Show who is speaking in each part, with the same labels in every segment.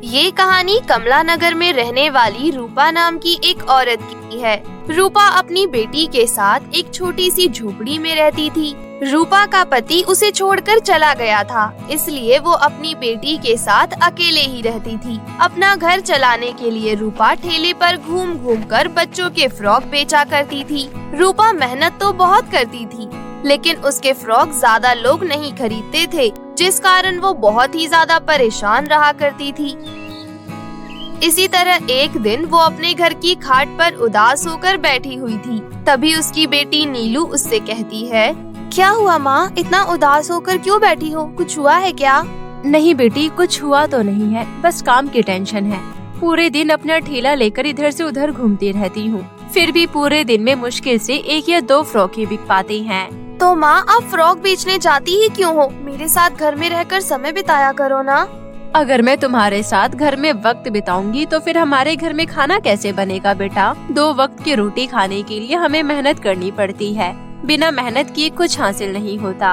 Speaker 1: ये कहानी कमला नगर में रहने वाली रूपा नाम की एक औरत की है। रूपा अपनी बेटी के साथ एक छोटी सी झोपड़ी में रहती थी। रूपा का पति उसे छोड़कर चला गया था, इसलिए वो अपनी बेटी के साथ अकेले ही रहती थी। अपना घर चलाने के लिए रूपा ठेले पर घूम घूम कर बच्चों के फ्रॉक बेचा करती थी। रूपा मेहनत तो बहुत करती थी, लेकिन उसके फ्रॉक ज्यादा लोग नहीं खरीदते थे, जिस कारण वो बहुत ही ज्यादा परेशान रहा करती थी। इसी तरह एक दिन वो अपने घर की खाट पर उदास होकर बैठी हुई थी। तभी उसकी बेटी नीलू उससे कहती है, क्या हुआ माँ, इतना उदास होकर क्यों बैठी हो? कुछ हुआ है क्या?
Speaker 2: नहीं बेटी, कुछ हुआ तो नहीं है, बस काम की टेंशन है। पूरे दिन अपना ठेला लेकर इधर से उधर घूमती रहती हूँ, फिर भी पूरे दिन में मुश्किल से 1 या 2 फ्रॉक ही बिक पाते हैं।
Speaker 1: तो माँ, आप फ्रॉक बेचने जाती ही क्यों हो? मेरे साथ घर में रहकर समय बिताया करो ना।
Speaker 2: अगर मैं तुम्हारे साथ घर में वक्त बिताऊंगी तो फिर हमारे घर में खाना कैसे बनेगा बेटा? 2 वक्त की रोटी खाने के लिए हमें मेहनत करनी पड़ती है, बिना मेहनत किए कुछ हासिल नहीं होता।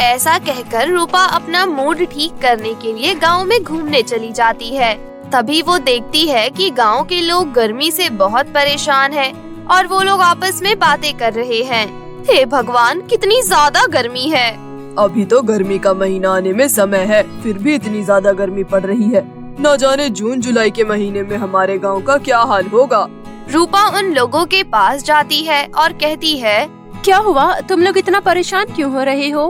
Speaker 1: ऐसा कहकर रूपा अपना मूड ठीक करने के लिए गांव में घूमने चली जाती है। तभी वो देखती है कि गांव के लोग गर्मी से बहुत परेशान हैं और वो लोग आपस में बातें कर रहे हैं। हे भगवान, कितनी ज्यादा गर्मी है।
Speaker 3: अभी तो गर्मी का महीना आने में समय है, फिर भी इतनी ज्यादा गर्मी पड़ रही है। न जाने जून जुलाई के महीने में हमारे गांव का क्या हाल होगा।
Speaker 1: रूपा उन लोगों के पास जाती है और कहती है,
Speaker 2: क्या हुआ, तुम लोग इतना परेशान क्यों हो रहे हो?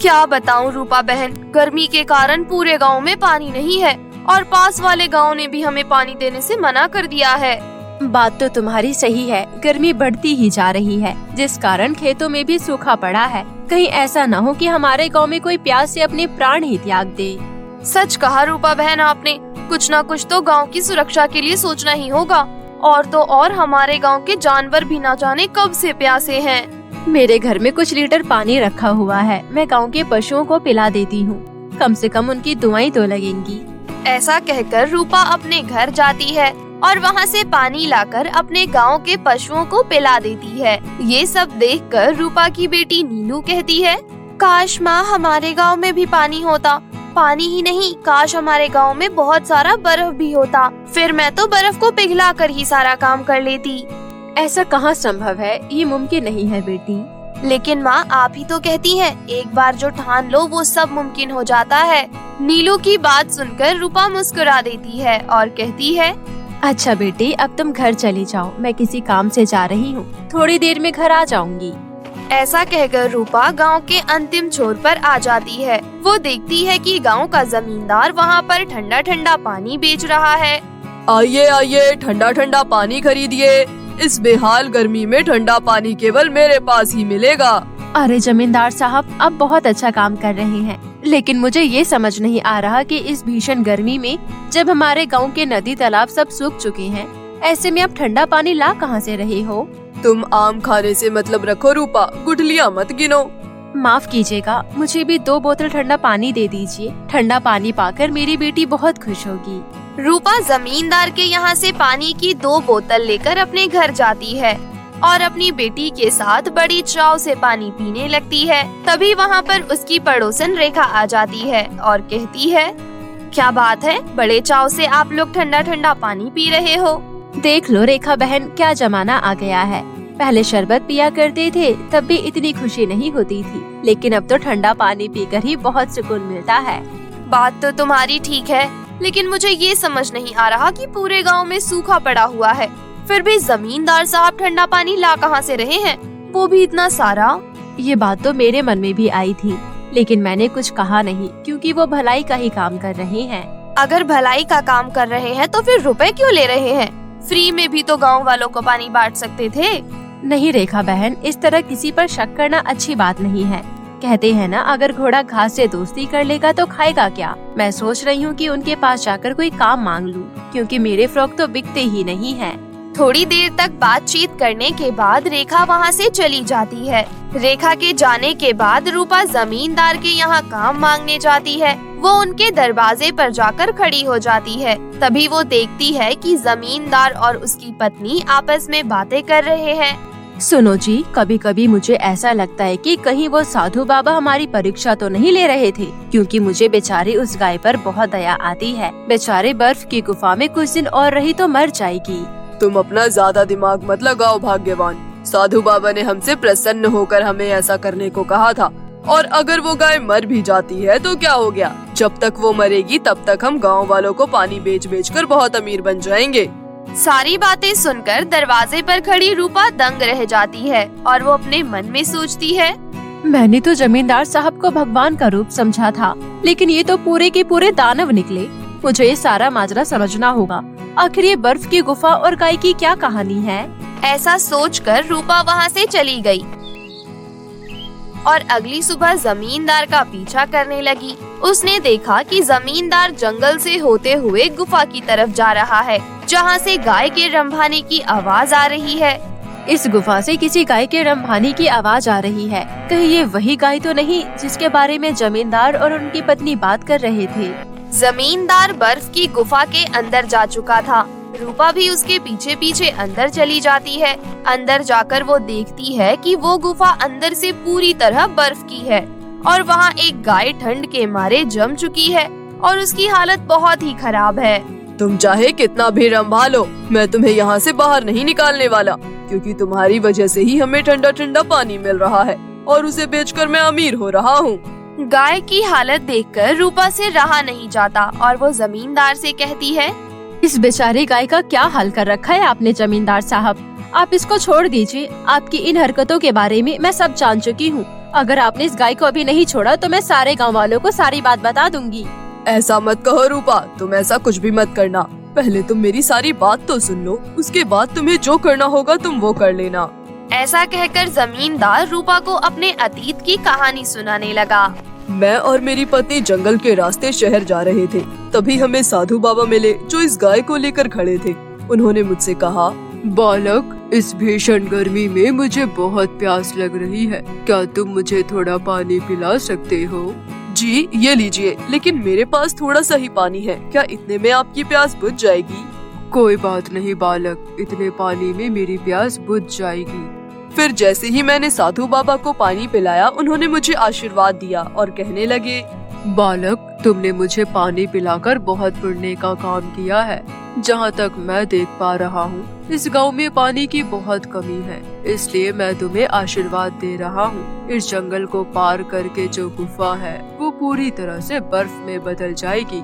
Speaker 1: क्या बताऊं रूपा बहन, गर्मी के कारण पूरे गांव में पानी नहीं है और पास वाले गांव ने भी हमें पानी देने से मना कर दिया है।
Speaker 2: बात तो तुम्हारी सही है, गर्मी बढ़ती ही जा रही है, जिस कारण खेतों में भी सूखा पड़ा है। कहीं ऐसा न हो कि हमारे गांव में कोई प्यास से अपने प्राण ही त्याग दे।
Speaker 1: सच कहा रूपा बहन आपने, कुछ न कुछ तो गांव की सुरक्षा के लिए सोचना ही होगा। और तो और हमारे गांव के जानवर भी न जाने कब से प्यासे हैं।
Speaker 2: मेरे घर में कुछ लीटर पानी रखा हुआ है, मैं गांव के पशुओं को पिला देती हूँ, कम से कम उनकी दुआएं तो लगेंगी।
Speaker 1: ऐसा कहकर रूपा अपने घर जाती है और वहाँ से पानी लाकर अपने गांव के पशुओं को पिला देती है। ये सब देखकर रूपा की बेटी नीलू कहती है, काश माँ, हमारे गांव में भी पानी होता। पानी ही नहीं, काश हमारे गांव में बहुत सारा बर्फ भी होता, फिर मैं तो बर्फ को पिघला कर ही सारा काम कर लेती।
Speaker 2: ऐसा कहाँ संभव है, ये मुमकिन नहीं है बेटी।
Speaker 1: लेकिन माँ, आप ही तो कहती हैं, एक बार जो ठान लो वो सब मुमकिन हो जाता है। नीलू की बात सुनकर रूपा मुस्कुरा देती है और कहती है,
Speaker 2: अच्छा बेटी, अब तुम घर चली जाओ, मैं किसी काम से जा रही हूँ, थोड़ी देर में घर आ जाऊंगी।
Speaker 1: ऐसा कहकर रूपा गांव के अंतिम छोर पर आ जाती है। वो देखती है कि गांव का जमींदार वहाँ पर ठंडा ठंडा पानी बेच रहा है।
Speaker 3: आइए आइए, ठंडा ठंडा पानी खरीदिए। इस बेहाल गर्मी में ठंडा पानी केवल मेरे पास ही मिलेगा।
Speaker 2: अरे जमींदार साहब, आप बहुत अच्छा काम कर रहे हैं, लेकिन मुझे ये समझ नहीं आ रहा कि इस भीषण गर्मी में जब हमारे गांव के नदी तालाब सब सूख चुके हैं, ऐसे में आप ठंडा पानी ला कहां से रहे हो?
Speaker 3: तुम आम खाने से मतलब रखो रूपा, गुठलियाँ मत गिनो।
Speaker 2: माफ कीजिएगा, मुझे भी 2 बोतल ठंडा पानी दे दीजिए। ठंडा पानी पाकर मेरी बेटी बहुत खुश होगी।
Speaker 1: रूपा जमींदार के यहाँ से पानी की 2 बोतल लेकर अपने घर जाती है और अपनी बेटी के साथ बड़ी चाव से पानी पीने लगती है। तभी वहाँ पर उसकी पड़ोसन रेखा आ जाती है और कहती है, क्या बात है, बड़े चाव से आप लोग ठंडा ठंडा पानी पी रहे हो?
Speaker 2: देख लो रेखा बहन, क्या जमाना आ गया है। पहले शरबत पिया करते थे, तब भी इतनी खुशी नहीं होती थी, लेकिन अब तो ठंडा पानी पीकर ही बहुत सुकून मिलता है।
Speaker 1: बात तो तुम्हारी ठीक है, लेकिन मुझे ये समझ नहीं आ रहा कि पूरे गांव में सूखा पड़ा हुआ है, फिर भी जमींदार साहब ठंडा पानी ला कहाँ से रहे हैं, वो भी इतना सारा?
Speaker 2: ये बात तो मेरे मन में भी आई थी, लेकिन मैंने कुछ कहा नहीं, क्योंकि वो भलाई का ही काम कर रहे हैं।
Speaker 1: अगर भलाई का काम कर रहे हैं तो फिर रुपए क्यों ले रहे हैं? फ्री में भी तो गांव वालों को पानी बांट सकते थे।
Speaker 2: नहीं रेखा बहन, इस तरह किसी पर शक करना अच्छी बात नहीं है। कहते हैं ना, अगर घोड़ा घास से दोस्ती कर लेगा तो खाएगा क्या। मैं सोच रही हूँ कि उनके पास जाकर कोई काम मांग लूँ, क्योंकि मेरे फ्रॉक तो बिकते ही नहीं हैं।
Speaker 1: थोड़ी देर तक बातचीत करने के बाद रेखा वहाँ से चली जाती है। रेखा के जाने के बाद रूपा जमींदार के यहाँ काम मांगने जाती है। वो उनके दरवाजे पर जाकर खड़ी हो जाती है। तभी वो देखती है कि जमींदार और उसकी पत्नी आपस में बातें कर रहे हैं।
Speaker 2: सुनो जी, कभी कभी मुझे ऐसा लगता है कि कहीं वो साधु बाबा हमारी परीक्षा तो नहीं ले रहे थे, क्योंकि मुझे बेचारी उस गाय पर बहुत दया आती है। बेचारे बर्फ की गुफा में कुछ दिन और रही तो मर जाएगी।
Speaker 3: तुम अपना ज्यादा दिमाग मत लगाओ भाग्यवान। साधु बाबा ने हमसे प्रसन्न होकर हमें ऐसा करने को कहा था, और अगर वो गाय मर भी जाती है तो क्या हो गया? जब तक वो मरेगी तब तक हम गाँव वालों को पानी बेच बेच कर बहुत अमीर बन जाएंगे।
Speaker 1: सारी बातें सुनकर दरवाजे पर खड़ी रूपा दंग रह जाती है और वो अपने मन में सोचती है,
Speaker 2: मैंने तो जमींदार साहब को भगवान का रूप समझा था, लेकिन ये तो पूरे के पूरे दानव निकले। मुझे ये सारा माजरा समझना होगा। आखिर ये बर्फ की गुफा और गाय की क्या कहानी है?
Speaker 1: ऐसा सोचकर रूपा वहाँ से चली गई और अगली सुबह जमींदार का पीछा करने लगी। उसने देखा कि जमींदार जंगल से होते हुए गुफा की तरफ जा रहा है, जहाँ से गाय के रंभाने की आवाज आ रही है।
Speaker 2: इस गुफा से किसी गाय के रंभाने की आवाज आ रही है। कहीं ये वही गाय तो नहीं जिसके बारे में जमींदार और उनकी पत्नी बात कर रहे थे?
Speaker 1: जमींदार बर्फ की गुफा के अंदर जा चुका था। रूपा भी उसके पीछे पीछे अंदर चली जाती है। अंदर जाकर वो देखती है कि वो गुफा अंदर से पूरी तरह बर्फ की है और वहाँ एक गाय ठंड के मारे जम चुकी है और उसकी हालत बहुत ही खराब है।
Speaker 3: तुम चाहे कितना भी रंभा लो, मैं तुम्हें यहाँ से बाहर नहीं निकालने वाला, क्योंकि तुम्हारी वजह से ही हमें ठंडा ठंडा पानी मिल रहा है और उसे बेचकर मैं अमीर हो रहा हूँ।
Speaker 1: गाय की हालत देखकर रूपा से रहा नहीं जाता और वो जमींदार से कहती है,
Speaker 2: इस बेचारी गाय का क्या हाल कर रखा है आपने जमींदार साहब। आप इसको छोड़ दीजिए। आपकी इन हरकतों के बारे में मैं सब जान चुकी हूँ। अगर आपने इस गाय को अभी नहीं छोड़ा तो मैं सारे गाँव वालों को सारी बात बता दूंगी।
Speaker 3: ऐसा मत कहो रूपा, तुम ऐसा कुछ भी मत करना। पहले तुम मेरी सारी बात तो सुन लो, उसके बाद तुम्हें जो करना होगा तुम वो कर लेना।
Speaker 1: ऐसा कहकर जमींदार रूपा को अपने अतीत की कहानी सुनाने लगा।
Speaker 3: मैं और मेरी पत्नी जंगल के रास्ते शहर जा रहे थे। तभी हमें साधु बाबा मिले जो इस गाय को लेकर खड़े थे। उन्होंने मुझसे कहा, बालक, इस भीषण गर्मी में मुझे बहुत प्यास लग रही है, क्या तुम मुझे थोड़ा पानी पिला सकते हो? जी ये लीजिए, लेकिन मेरे पास थोड़ा सा ही पानी है, क्या इतने में आपकी प्यास बुझ जाएगी? कोई बात नहीं बालक, इतने पानी में मेरी प्यास बुझ जाएगी। फिर जैसे ही मैंने साधु बाबा को पानी पिलाया, उन्होंने मुझे आशीर्वाद दिया और कहने लगे, बालक, तुमने मुझे पानी पिलाकर बहुत पुण्य का काम किया है। जहाँ तक मैं देख पा रहा हूँ, इस गांव में पानी की बहुत कमी है, इसलिए मैं तुम्हें आशीर्वाद दे रहा हूँ। इस जंगल को पार करके जो गुफा है वो पूरी तरह से बर्फ में बदल जाएगी।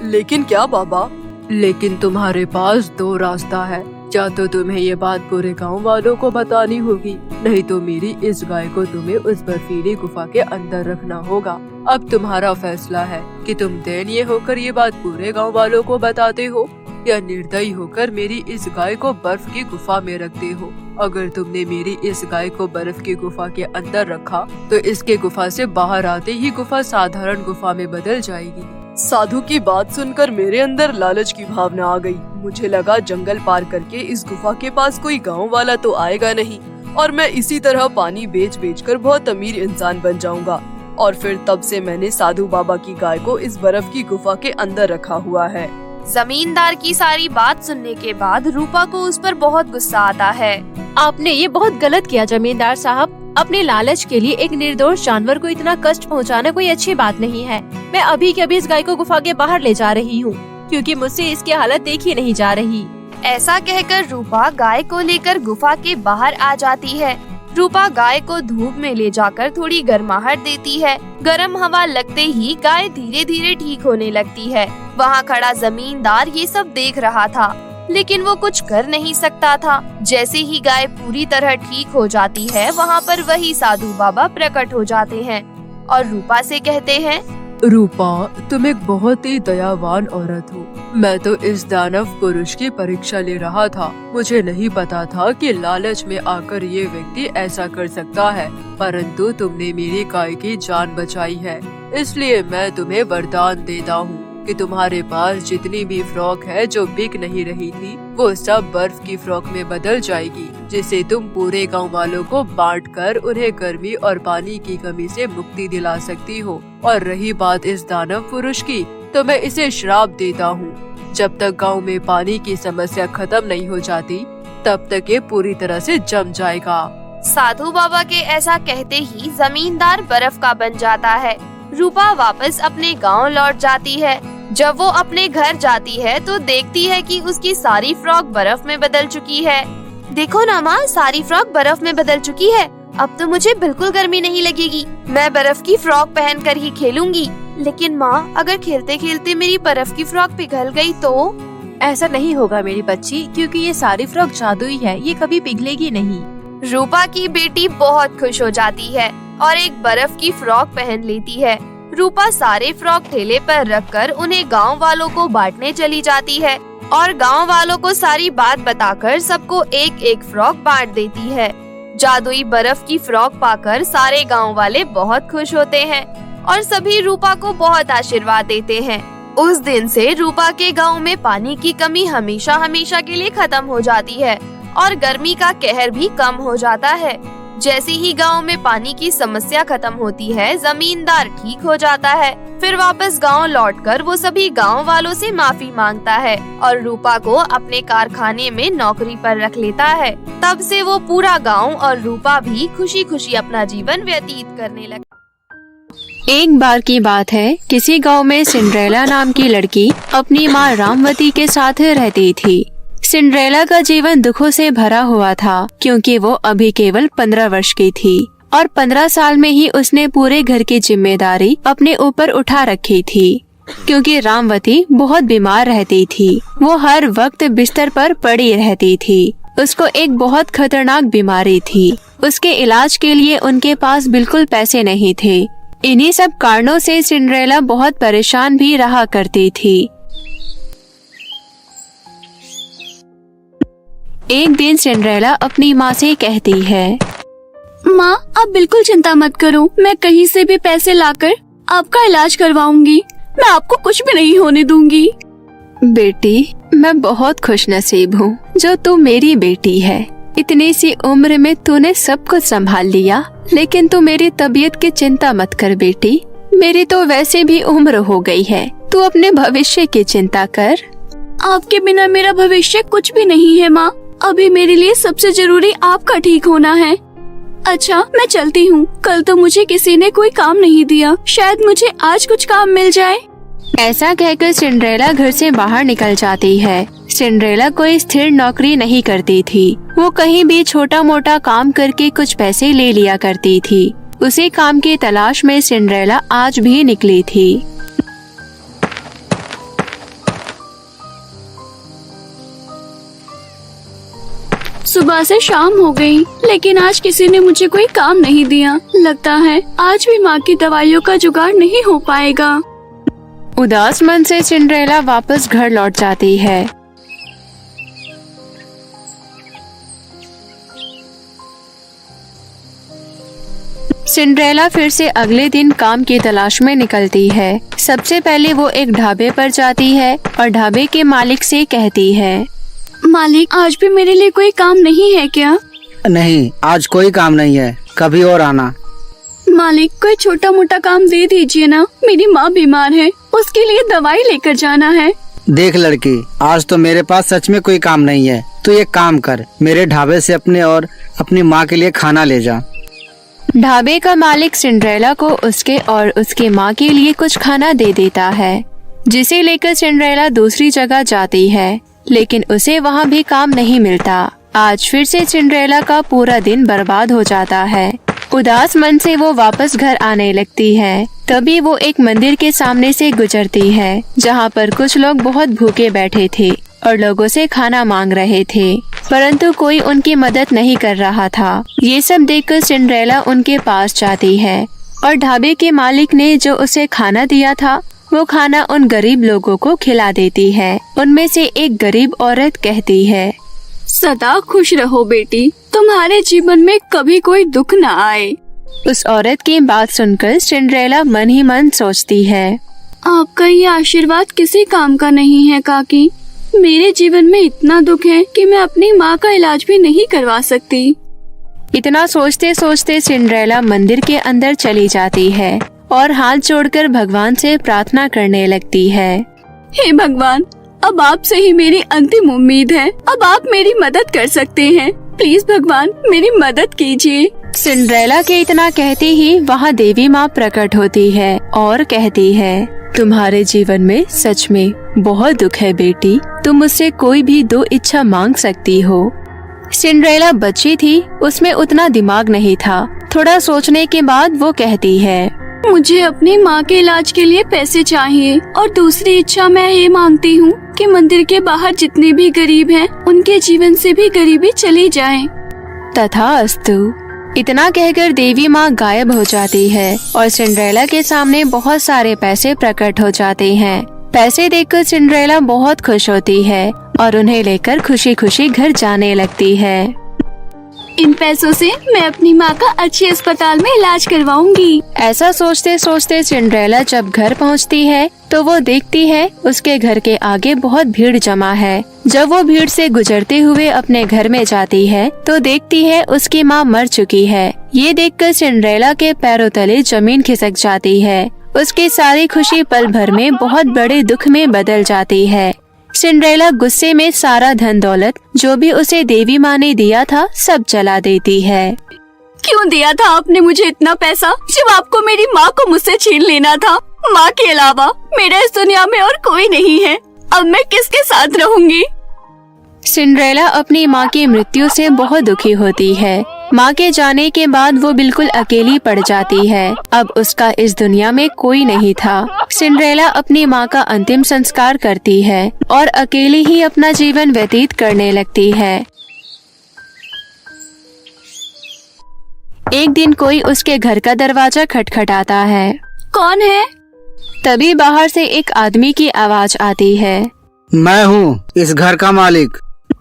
Speaker 3: लेकिन क्या बाबा? लेकिन तुम्हारे पास दो रास्ता है। या तो तुम्हें ये बात पूरे गांव वालों को बतानी होगी, नहीं तो मेरी इस गाय को तुम्हें उस बर्फीली गुफा के अंदर रखना होगा। अब तुम्हारा फैसला है कि तुम दयनीय होकर ये बात पूरे गांव वालों को बताते हो या निर्दयी होकर मेरी इस गाय को बर्फ की गुफा में रखते हो। अगर तुमने मेरी इस गाय को बर्फ की गुफा के अंदर रखा तो इसके गुफा से बाहर आते ही गुफा साधारण गुफा में बदल जाएगी। साधु की बात सुनकर मेरे अंदर लालच की भावना आ गई। मुझे लगा जंगल पार करके इस गुफा के पास कोई गांव वाला तो आएगा नहीं और मैं इसी तरह पानी बेच बेच कर बहुत अमीर इंसान बन जाऊंगा। और फिर तब से मैंने साधु बाबा की गाय को इस बर्फ की गुफा के अंदर रखा हुआ है।
Speaker 1: जमींदार की सारी बात सुनने के बाद रूपा को उस पर बहुत गुस्सा आता है।
Speaker 2: आपने ये बहुत गलत किया जमींदार साहब। अपने लालच के लिए एक निर्दोष जानवर को इतना कष्ट पहुंचाना कोई अच्छी बात नहीं है। मैं अभी के अभी इस गाय को गुफा के बाहर ले जा रही हूँ, क्योंकि मुझसे इसकी हालत देखी नहीं जा रही।
Speaker 1: ऐसा कहकर रूपा गाय को लेकर गुफा के बाहर आ जाती है। रूपा गाय को धूप में ले जाकर थोड़ी गर्माहट देती है। गर्म हवा लगते ही गाय धीरे धीरे ठीक होने लगती है। वहाँ खड़ा जमींदार ये सब देख रहा था, लेकिन वो कुछ कर नहीं सकता था। जैसे ही गाय पूरी तरह ठीक हो जाती है, वहाँ पर वही साधु बाबा प्रकट हो जाते हैं और रूपा से कहते हैं,
Speaker 3: रूपा, तुम एक बहुत ही दयावान औरत हो। मैं तो इस दानव पुरुष की परीक्षा ले रहा था। मुझे नहीं पता था कि लालच में आकर ये व्यक्ति ऐसा कर सकता है, परंतु तुमने मेरी गाय की जान बचाई है, इसलिए मैं तुम्हें वरदान देता हूँ कि तुम्हारे पास जितनी भी फ्रॉक है जो बिक नहीं रही थी, वो सब बर्फ की फ्रॉक में बदल जाएगी, जिसे तुम पूरे गांव वालों को बांटकर उन्हें गर्मी और पानी की कमी से मुक्ति दिला सकती हो। और रही बात इस दानव पुरुष की, तो मैं इसे श्राप देता हूँ। जब तक गांव में पानी की समस्या खत्म नहीं हो जाती, तब तक ये पूरी तरह से जम जाएगा।
Speaker 1: साधु बाबा के ऐसा कहते ही जमींदार बर्फ का बन जाता है। रूपा वापस अपने गांव लौट जाती है। जब वो अपने घर जाती है तो देखती है कि उसकी सारी फ्रॉक बर्फ में बदल चुकी है। देखो ना माँ, सारी फ्रॉक बर्फ में बदल चुकी है। अब तो मुझे बिल्कुल गर्मी नहीं लगेगी। मैं बर्फ की फ्रॉक पहन कर ही खेलूंगी। लेकिन माँ, अगर खेलते खेलते मेरी बर्फ की फ्रॉक पिघल गई तो?
Speaker 2: ऐसा नहीं होगा मेरी बच्ची, क्योंकि ये सारी फ्रॉक जादुई है, ये कभी पिघलेगी नहीं।
Speaker 1: रूपा की बेटी बहुत खुश हो जाती है और एक बर्फ की फ्रॉक पहन लेती है। रूपा सारे फ्रॉक ठेले पर रखकर उन्हें गांव वालों को बांटने चली जाती है और गांव वालों को सारी बात बताकर सबको एक एक फ्रॉक बांट देती है। जादुई बर्फ की फ्रॉक पाकर सारे गांव वाले बहुत खुश होते हैं और सभी रूपा को बहुत आशीर्वाद देते हैं। उस दिन से रूपा के गांव में पानी की कमी हमेशा हमेशा के लिए खत्म हो जाती है और गर्मी का कहर भी कम हो जाता है। जैसे ही गांव में पानी की समस्या खत्म होती है, जमींदार ठीक हो जाता है। फिर वापस गांव लौटकर वो सभी गांव वालों से माफी मांगता है और रूपा को अपने कारखाने में नौकरी पर रख लेता है। तब से वो पूरा गांव और रूपा भी खुशी खुशी अपना जीवन व्यतीत करने लगे।
Speaker 2: एक बार की बात है, किसी गांव में सिंड्रेला नाम की लड़की अपनी माँ रामवती के साथ रहती थी। सिंड्रेला का जीवन दुखों से भरा हुआ था, क्योंकि वो अभी केवल 15 वर्ष की थी और 15 साल में ही उसने पूरे घर की जिम्मेदारी अपने ऊपर उठा रखी थी। क्योंकि रामवती बहुत बीमार रहती थी, वो हर वक्त बिस्तर पर पड़ी रहती थी। उसको एक बहुत खतरनाक बीमारी थी। उसके इलाज के लिए उनके पास बिल्कुल पैसे नहीं थे। इन्हीं सब कारणों से सिंड्रेला बहुत परेशान भी रहा करती थी। एक दिन सिंड्रेला अपनी माँ से कहती है,
Speaker 4: माँ, आप बिल्कुल चिंता मत करो, मैं कहीं से भी पैसे लाकर आपका इलाज करवाऊंगी। मैं आपको कुछ भी नहीं होने दूंगी।
Speaker 2: बेटी, मैं बहुत खुशनसीब हूँ जो तू मेरी बेटी है। इतनी सी उम्र में तूने सब कुछ संभाल लिया, लेकिन तू मेरी तबीयत की चिंता मत कर बेटी। मेरी तो वैसे भी उम्र हो गई है, तू अपने भविष्य की चिंता कर।
Speaker 4: आपके बिना मेरा भविष्य कुछ भी नहीं है माँ। अभी मेरे लिए सबसे जरूरी आपका ठीक होना है। अच्छा, मैं चलती हूँ। कल तो मुझे किसी ने कोई काम नहीं दिया, शायद मुझे आज कुछ काम मिल जाए।
Speaker 2: ऐसा कहकर सिंड्रेला घर से बाहर निकल जाती है। सिंड्रेला कोई स्थिर नौकरी नहीं करती थी। वो कहीं भी छोटा मोटा काम करके कुछ पैसे ले लिया करती थी। उसी काम की तलाश में सिंड्रेला आज भी निकली थी।
Speaker 4: सुबह से शाम हो गई, लेकिन आज किसी ने मुझे कोई काम नहीं दिया। लगता है आज भी माँ की दवाइयों का जुगाड़ नहीं हो पाएगा।
Speaker 2: उदास मन से सिंड्रेला वापस घर लौट जाती है। सिंड्रेला फिर से अगले दिन काम की तलाश में निकलती है। सबसे पहले वो एक ढाबे पर जाती है और ढाबे के मालिक से कहती है,
Speaker 4: मालिक, आज भी मेरे लिए कोई काम नहीं है क्या?
Speaker 5: नहीं, आज कोई काम नहीं है, कभी और आना।
Speaker 4: मालिक, कोई छोटा मोटा काम दे दीजिए ना। मेरी माँ बीमार है, उसके लिए दवाई लेकर जाना है।
Speaker 5: देख लड़की, आज तो मेरे पास सच में कोई काम नहीं है। तू एक काम कर, मेरे ढाबे से अपने और अपनी माँ के लिए खाना ले जा।
Speaker 2: ढाबे का मालिक सिंड्रेला को उसके और उसके माँ के लिए कुछ खाना दे देता है, जिसे लेकर सिंड्रेला दूसरी जगह जाती है, लेकिन उसे वहाँ भी काम नहीं मिलता। आज फिर से सिंड्रेला का पूरा दिन बर्बाद हो जाता है। उदास मन से वो वापस घर आने लगती है। तभी वो एक मंदिर के सामने से गुजरती है, जहाँ पर कुछ लोग बहुत भूखे बैठे थे और लोगों से खाना मांग रहे थे, परंतु कोई उनकी मदद नहीं कर रहा था। ये सब देखकर सिंड्रेला उनके पास जाती है और ढाबे के मालिक ने जो उसे खाना दिया था, वो खाना उन गरीब लोगों को खिला देती है। उनमें से एक गरीब औरत कहती है,
Speaker 4: सदा खुश रहो बेटी, तुम्हारे जीवन में कभी कोई दुख न आए।
Speaker 2: उस औरत की बात सुनकर सिंड्रेला मन ही मन सोचती है,
Speaker 4: आपका ये आशीर्वाद किसी काम का नहीं है काकी। मेरे जीवन में इतना दुख है कि मैं अपनी माँ का इलाज भी नहीं करवा सकती।
Speaker 2: इतना सोचते सोचते सिंड्रेला मंदिर के अंदर चली जाती है और हाथ जोड़कर भगवान से प्रार्थना करने लगती है।
Speaker 4: हे भगवान, अब आपसे ही मेरी अंतिम उम्मीद है। अब आप मेरी मदद कर सकते हैं। प्लीज भगवान मेरी मदद कीजिए।
Speaker 2: सिंड्रेला के इतना कहते ही वहाँ देवी माँ प्रकट होती है और कहती है, तुम्हारे जीवन में सच में बहुत दुख है बेटी, तुम मुझसे कोई भी 2 इच्छा मांग सकती हो। सिंड्रेला बच्ची थी, उसमें उतना दिमाग नहीं था। थोड़ा सोचने के बाद वो कहती है,
Speaker 4: मुझे अपनी माँ के इलाज के लिए पैसे चाहिए और दूसरी इच्छा मैं ये मांगती हूँ कि मंदिर के बाहर जितने भी गरीब हैं, उनके जीवन से भी गरीबी चली जाए।
Speaker 2: तथास्तु। इतना कहकर देवी माँ गायब हो जाती है और सिंड्रेला के सामने बहुत सारे पैसे प्रकट हो जाते हैं। पैसे देखकर सिंड्रेला बहुत खुश होती है और उन्हें लेकर खुशी खुशी घर जाने लगती है।
Speaker 4: इन पैसों से मैं अपनी माँ का अच्छे अस्पताल में इलाज करवाऊंगी।
Speaker 2: ऐसा सोचते सोचते सिंड्रेला जब घर पहुँचती है तो वो देखती है उसके घर के आगे बहुत भीड़ जमा है। जब वो भीड़ से गुजरते हुए अपने घर में जाती है तो देखती है उसकी माँ मर चुकी है। ये देखकर सिंड्रेला के पैरों तले जमीन खिसक जाती है। उसकी सारी खुशी पल भर में बहुत बड़े दुख में बदल जाती है। सिंड्रेला गुस्से में सारा धन दौलत जो भी उसे देवी माँ ने दिया था सब जला देती है।
Speaker 4: क्यों दिया था आपने मुझे इतना पैसा, जब आपको मेरी माँ को मुझसे छीन लेना था? माँ के अलावा मेरा इस दुनिया में और कोई नहीं है। अब मैं किसके साथ रहूंगी?
Speaker 2: सिंड्रेला अपनी माँ की मृत्यु से बहुत दुखी होती है। माँ के जाने के बाद वो बिल्कुल अकेली पड़ जाती है। अब उसका इस दुनिया में कोई नहीं था। सिंड्रेला अपनी माँ का अंतिम संस्कार करती है और अकेली ही अपना जीवन व्यतीत करने लगती है। एक दिन कोई उसके घर का दरवाजा खटखटाता है।
Speaker 4: कौन है?
Speaker 2: तभी बाहर से एक आदमी की आवाज आती है।
Speaker 5: मैं हूँ इस घर का मालिक।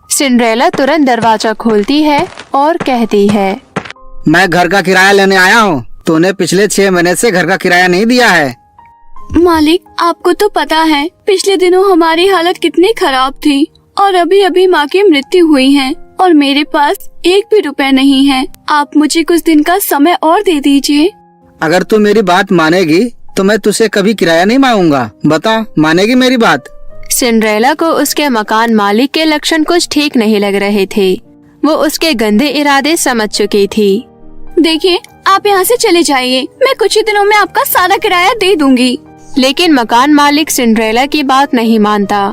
Speaker 2: सिंड्रेला तुरंत दरवाजा खोलती है और कहती है,
Speaker 5: मैं घर का किराया लेने आया हूँ। तूने पिछले 6 महीने से घर का किराया नहीं दिया है।
Speaker 4: मालिक, आपको तो पता है पिछले दिनों हमारी हालत कितनी खराब थी और अभी अभी माँ की मृत्यु हुई है और मेरे पास 1 भी रुपए नहीं है। आप मुझे कुछ दिन का समय और दे दीजिए।
Speaker 5: अगर तू मेरी बात मानेगी तो मैं तुझसे कभी किराया नहीं मांगूंगा। बता, मानेगी मेरी बात?
Speaker 2: सिंड्रेला को उसके मकान मालिक के लक्षण कुछ ठीक नहीं लग रहे थे। वो उसके गंदे इरादे समझ चुकी थी।
Speaker 4: देखिए, आप यहाँ से चले जाइए, मैं कुछ ही दिनों में आपका सारा किराया दे दूंगी।
Speaker 2: लेकिन मकान मालिक सिंड्रेला की बात नहीं मानता।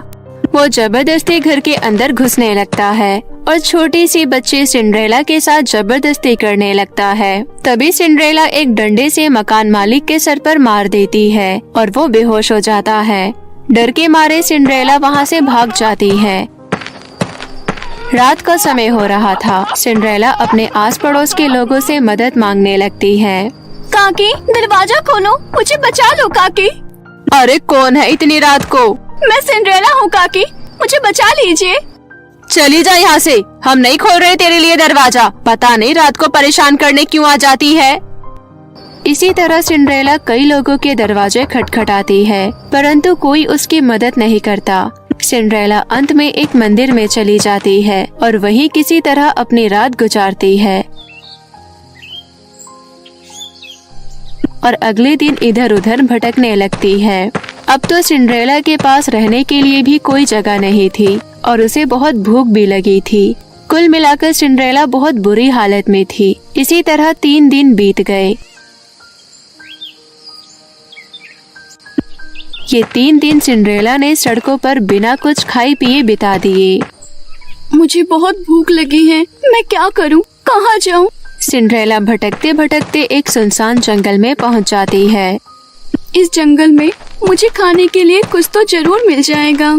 Speaker 2: वो जबरदस्ती घर के अंदर घुसने लगता है और छोटी सी बच्ची सिंड्रेला के साथ जबरदस्ती करने लगता है। तभी सिंड्रेला एक डंडे से मकान मालिक के सर पर मार देती है और वो बेहोश हो जाता है। डर के मारे सिंड्रेला वहाँ से भाग जाती है। रात का समय हो रहा था। सिंड्रेला अपने आस पड़ोस के लोगों से मदद मांगने लगती है।
Speaker 4: काकी, दरवाजा खोलो, मुझे बचा लो काकी।
Speaker 2: अरे कौन है इतनी रात को?
Speaker 4: मैं सिंड्रेला हूँ काकी, मुझे बचा लीजिए।
Speaker 2: चली जा यहाँ से, हम नहीं खोल रहे तेरे लिए दरवाजा। पता नहीं रात को परेशान करने क्यों आ जाती है। इसी तरह सिंड्रेला कई लोगों के दरवाजे खटखटाती है, परंतु कोई उसकी मदद नहीं करता। सिंड्रेला अंत में एक मंदिर में चली जाती है और वहीं किसी तरह अपनी रात गुजारती है और अगले दिन इधर उधर भटकने लगती है। अब तो सिंड्रेला के पास रहने के लिए भी कोई जगह नहीं थी और उसे बहुत भूख भी लगी थी। कुल मिलाकर सिंड्रेला बहुत बुरी हालत में थी। इसी तरह 3 दिन बीत गए। ये 3 दिन सिंड्रेला ने सड़कों पर बिना कुछ खाए पिए बिता दिए।
Speaker 4: मुझे बहुत भूख लगी है, मैं क्या करूं, कहाँ जाऊं?
Speaker 2: सिंड्रेला भटकते भटकते एक सुनसान जंगल में पहुंच जाती है।
Speaker 4: इस जंगल में मुझे खाने के लिए कुछ तो जरूर मिल जाएगा।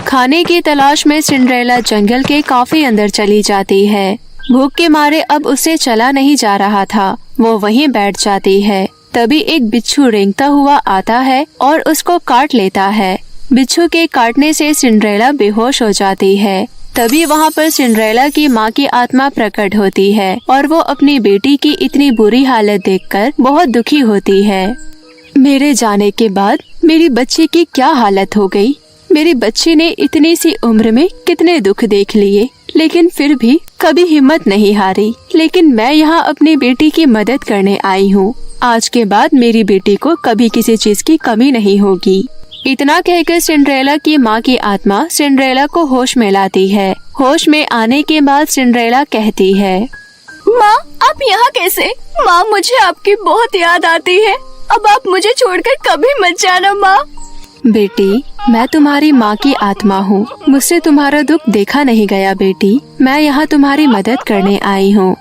Speaker 2: खाने की तलाश में सिंड्रेला जंगल के काफी अंदर चली जाती है। भूख के मारे अब उसे चला नहीं जा रहा था। वो वहीं बैठ जाती है। तभी एक बिच्छू रेंगता हुआ आता है और उसको काट लेता है। बिच्छू के काटने से सिंड्रेला बेहोश हो जाती है। तभी वहाँ पर सिंड्रेला की माँ की आत्मा प्रकट होती है और वो अपनी बेटी की इतनी बुरी हालत देखकर बहुत दुखी होती है। मेरे जाने के बाद मेरी बच्ची की क्या हालत हो गई। मेरी बच्ची ने इतनी सी उम्र में कितने दुख देख लिए, लेकिन फिर भी कभी हिम्मत नहीं हारी। लेकिन मैं यहाँ अपनी बेटी की मदद करने आई हूँ। आज के बाद मेरी बेटी को कभी किसी चीज की कमी नहीं होगी। इतना कहकर सिंड्रेला की माँ की आत्मा सिंड्रेला को होश में लाती है। होश में आने के बाद सिंड्रेला कहती है,
Speaker 4: माँ आप यहाँ कैसे? माँ मुझे आपकी बहुत याद आती है। अब आप मुझे छोड़कर कभी मत जाना माँ।
Speaker 2: बेटी, मैं तुम्हारी माँ की आत्मा हूँ। मुझसे तुम्हारा दुख देखा नहीं गया बेटी। मैं यहाँ तुम्हारी मदद करने आई हूँ।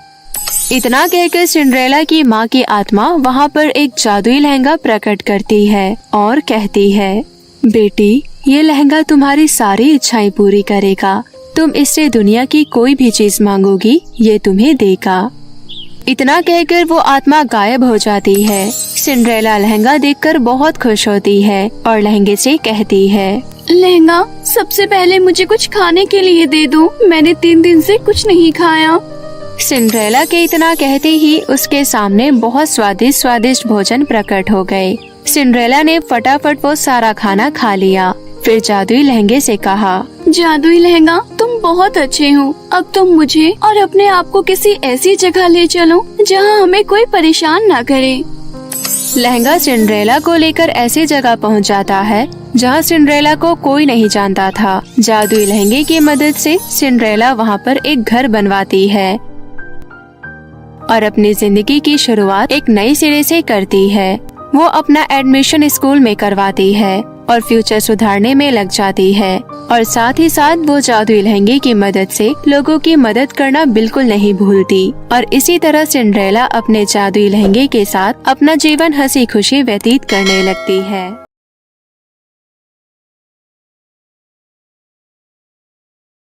Speaker 2: इतना कहकर सिंड्रेला की माँ की आत्मा वहाँ पर एक जादुई लहंगा प्रकट करती है और कहती है, बेटी, ये लहंगा तुम्हारी सारी इच्छाएं पूरी करेगा। तुम इससे दुनिया की कोई भी चीज मांगोगी, ये तुम्हें देगा। इतना कहकर वो आत्मा गायब हो जाती है। सिंड्रेला लहंगा देखकर बहुत खुश होती है और लहंगे से कहती है,
Speaker 4: लहंगा, सबसे पहले मुझे कुछ खाने के लिए दे दो। मैंने 3 दिन से कुछ नहीं खाया।
Speaker 2: सिंड्रेला के इतना कहते ही उसके सामने बहुत स्वादिष्ट भोजन प्रकट हो गए। सिंड्रेला ने फटाफट वो सारा खाना खा लिया। फिर जादुई लहंगे से कहा,
Speaker 4: जादुई लहंगा, तुम बहुत अच्छे हो। अब तुम मुझे और अपने आप को किसी ऐसी जगह ले चलो जहाँ हमें कोई परेशान ना करे।
Speaker 2: लहंगा सिंड्रेला को लेकर ऐसी जगह पहुँच जाता है जहाँ सिंड्रेला को कोई नहीं जानता था। जादुई लहंगे की मदद से सिंड्रेला वहाँ पर एक घर बनवाती है और अपनी जिंदगी की शुरुआत एक नई सिरे से करती है। वो अपना एडमिशन स्कूल में करवाती है और फ्यूचर सुधारने में लग जाती है और साथ ही साथ वो जादुई लहंगे की मदद से लोगों की मदद करना बिल्कुल नहीं भूलती। और इसी तरह सिंड्रेला अपने जादुई लहंगे के साथ अपना जीवन हंसी खुशी व्यतीत करने लगती है।